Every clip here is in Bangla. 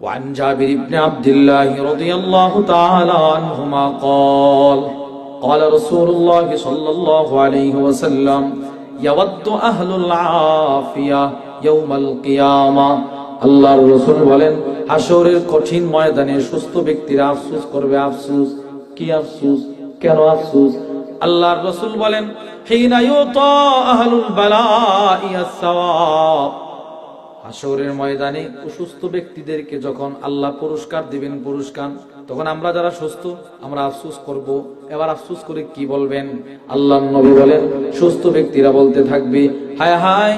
وعن جابر بن عبد الله رضي الله تعالى عنهما قال رسول الله صلى الله عليه وسلم يود أهل العافية يوم القيامة আল্লাহর রাসূল বলেন হাশরের কঠিন ময়দানে সুস্থ ব্যক্তিরা আফসোস করবে। আফসোস কি আফসোস, কেন আফসোস? আল্লাহর রাসূল বলেন হিনা ইউতা আহলুল বালা'i আস-সাওয়াব, হাশরের ময়দানে অসুস্থ ব্যক্তিদেরকে যখন আল্লাহ পুরস্কার দিবেন, পুরস্কার, তখন আমরা যারা সুস্থ আমরা আফসোস করব। এবার আফসোস করে কি বলবেন? আল্লাহর নবী বলেন সুস্থ ব্যক্তিরা বলতে থাকবে হায় হায়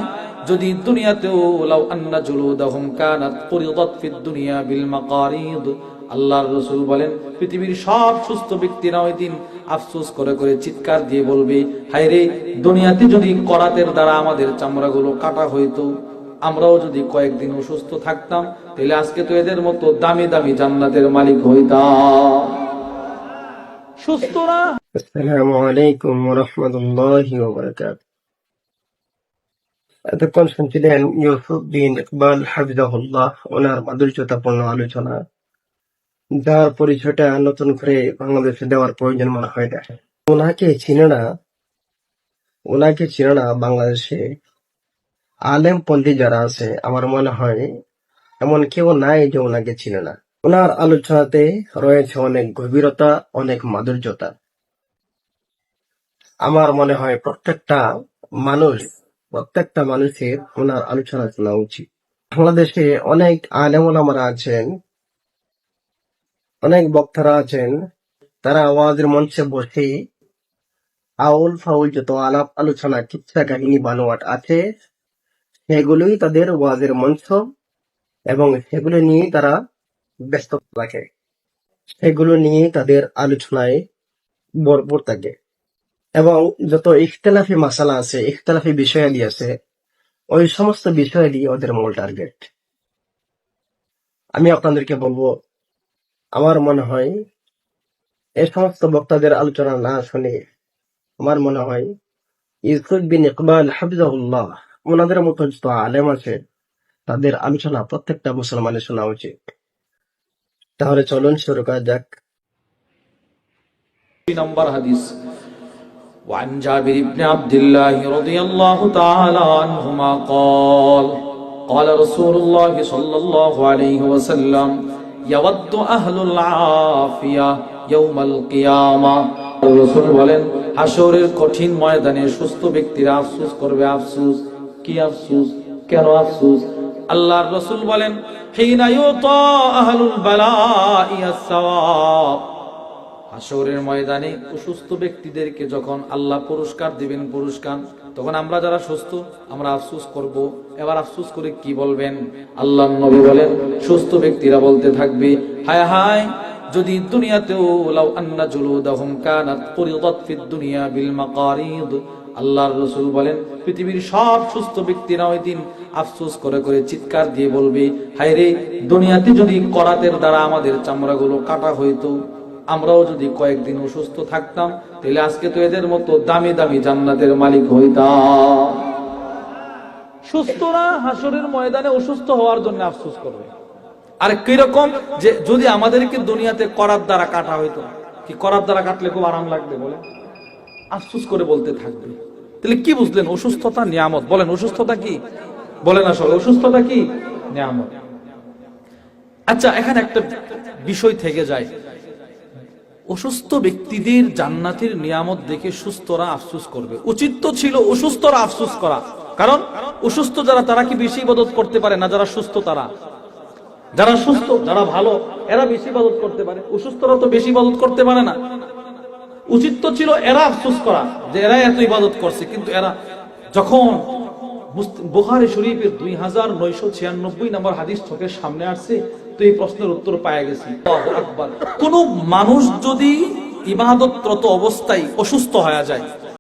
যদি দুনিয়াতেও লাউ আন্না জুলুদাহুম কানাত কুরিদাত ফিদ দুনিয়া বিল মাকারিদ, আল্লাহর রাসূল বলেন পৃথিবীর সব সুস্থ ব্যক্তিরা ওই দিন আফসোস করে করে চিৎকার দিয়ে বলবে হায় রে, দুনিয়াতে যদি করাতের দ্বারা আমাদের চামড়াগুলো কাটা হইতো, আমরাও যদি কয়েকদিন অসুস্থ থাকতাম, তাহলে আজকে তো এদের মতো দামি দামি জান্নাতের মালিক হইতাম। সুস্থরা। আসসালামু আলাইকুম ওয়া রাহমাতুল্লাহি ওয়া বারাকাতুহু। এতক্ষণ শুনছিলেন ইউসুফ বিন ইকবাল হাফিজাহুল্লাহ ওনার মাধুর্যতাপূর্ণ আলোচনা, যার পরিচয়টা নতুন করে বাংলাদেশে দেওয়ার প্রয়োজন মনে হয় না। ওনাকে চিনে না বাংলাদেশে আলেম পন্ডিত যারা আছে, আমার মনে হয় এমন কেউ নাই যে ওনাকে চিনে না। ওনার আলোচনাতে রয়েছে অনেক গভীরতা, অনেক মাধুর্যতা। আমার মনে হয় প্রত্যেকটা মানুষের ওনার আলোচনা শোনা উচিত। বাংলাদেশে অনেক আলেম ওলামারা আছেন, অনেক বক্তারা আছেন, তারা আওয়াজের মঞ্চে বসে আউল ফাউল যত আলাপ আলোচনা, কিচ্ছা কাহিনী বানোয়াট আছে, সেগুলোই তাদের ওয়াজের মঞ্চ এবং সেগুলো নিয়ে তারা ব্যস্ত থাকে, সেগুলো নিয়ে তাদের আলোচনায় ভরপুর থাকে। এবং যত ইখতিলাফি মাসালা আছে, ইখতিলাফি বিষয়াদি আছে, ওই সমস্ত বিষয়াদি ওদের মূল টার্গেট। আমি আপনাদেরকে বলবো, আমার মনে হয় এই সমস্ত বক্তাদের আলোচনা না শুনে আমার মনে হয় ইউসুফ বিন ইকবাল হাফিজাহুল্লাহ ওনাদের মতো যত আলেম আছে তাদের আলোচনা প্রত্যেকটা মুসলমানের শোনা উচিত। তাহলে চলুন শুরু করা যাক। নম্বর হাদিস وعن جابر بن عبد الله رضي الله تعالى عنهما قال رسول الله صلى الله عليه وسلم يود أهل العافية يوم القيامة, রাসূল বলেন হাশরের কঠিন ময়দানে সুস্থ ব্যক্তিরা আফসোস করবে। আফসোস কি আফসোস, কেন আফসোস? আল্লাহর রাসূল বলেন হিনা ইউতা আহলুল বালা'i আস-সাওয়াব, হাশরের ময়দানে অসুস্থ ব্যক্তিদেরকে যখন আল্লাহ পুরস্কার দিবেন, পুরস্কার, তখন আমরা যারা সুস্থ আমরা আফসোস করব। এবার আফসোস করে কি বলবেন? আল্লাহর নবী বলেন সুস্থ ব্যক্তিরা বলতে থাকবে হায় হায় যদি দুনিয়াতেও লাউ আন্না জুলুদাহুম কানাত কুরিদাত ফিদ দুনিয়া বিল মাকারিদ, আল্লাহর রাসূল বলেন পৃথিবীর সব সুস্থ ব্যক্তিরা ওই দিন আফসোস করে করে চিৎকার দিয়ে বলবে হায় রে, দুনিয়াতে যদি করাতের দ্বারা আমাদের চামড়াগুলো কাটা হইতো, আমরাও যদি কয়েকদিন অসুস্থ থাকতাম, তাহলে আজকে তো এদের মতো দামি দামি জান্নাতের মালিক হইতাম। সুস্থরা হাশরের ময়দানে অসুস্থ হওয়ার জন্য আফসোস করবে। আর কিরকম যে যদি আমাদেরকে দুনিয়াতে করার দ্বারা কাটা হইতো, কি করার দ্বারা কাটলে খুব আরাম লাগবে বলে আফসোস করে বলতে থাকবে। তাহলে কি বুঝলেন? অসুস্থতা নিয়ামত। বলেন অসুস্থতা কি? বলেন আসলে অসুস্থতা কি? নিয়ামত। আচ্ছা, এখানে একটা বিষয় থেকে যায়, অসুস্থ ব্যক্তিদের জান্নাতের নিয়ামত দেখে সুস্থরা আফসোস করবে। উচিত তো ছিল অসুস্থরা আফসোস করা, কারণ অসুস্থ যারা তারা কি বেশি ইবাদত করতে পারে না যারা সুস্থ? তারা যারা সুস্থ, যারা ভালো, এরা বেশি ইবাদত করতে পারে, অসুস্থরা তো বেশি ইবাদত করতে পারে না। উচিত তো ছিল এরা আফসোস করা যে এরা এত ইবাদত করছে, কিন্তু এরা যখন বুখারী শরীফের 2996 নম্বর হাদিস চোখের সামনে আসছে, তো এই প্রশ্নের উত্তর পাওয়া গেছে। কোন মানুষ যদি ইবাদতরত অবস্থায় অসুস্থ হয়ে যায়,